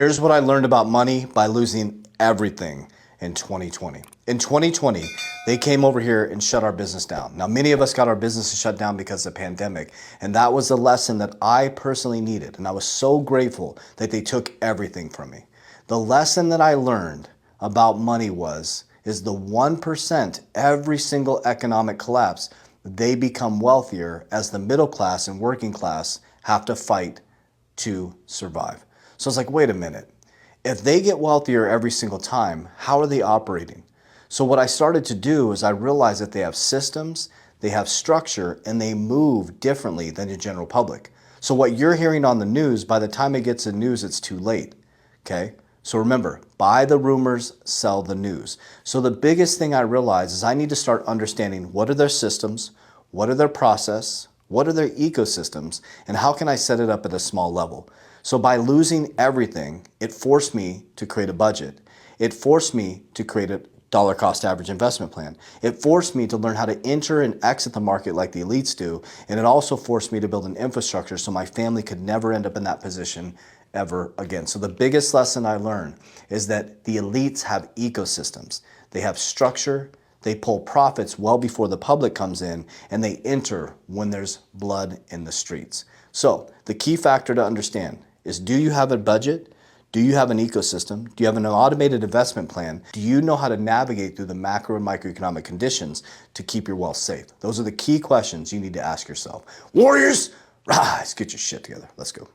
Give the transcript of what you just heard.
Here's what I learned about money by losing everything in 2020. In 2020, they came over here and shut our business down. Now, many of us got our businesses shut down because of the pandemic, and that was the lesson that I personally needed, and I was so grateful that they took everything from me. The lesson that I learned about money is the 1% every single economic collapse, they become wealthier as the middle class and working class have to fight to survive. So it's like, wait a minute. If they get wealthier every single time, how are they operating? So what I started to do is I realized that they have systems, they have structure, and they move differently than the general public. So what you're hearing on the news, by the time it gets to news, it's too late. Okay? So remember, buy the rumors, sell the news. So the biggest thing I realized is I need to start understanding what are their systems, what are their process, what are their ecosystems, and how can I set it up at a small level? So by losing everything, it forced me to create a budget. It forced me to create a dollar cost average investment plan. It forced me to learn how to enter and exit the market like the elites do. And it also forced me to build an infrastructure so my family could never end up in that position ever again. So the biggest lesson I learned is that the elites have ecosystems. They have structure. They pull profits well before the public comes in, and they enter when there's blood in the streets. So the key factor to understand is, do you have a budget? Do you have an ecosystem? Do you have an automated investment plan? Do you know how to navigate through the macro and microeconomic conditions to keep your wealth safe? Those are the key questions you need to ask yourself. Warriors, rise, get your shit together. Let's go.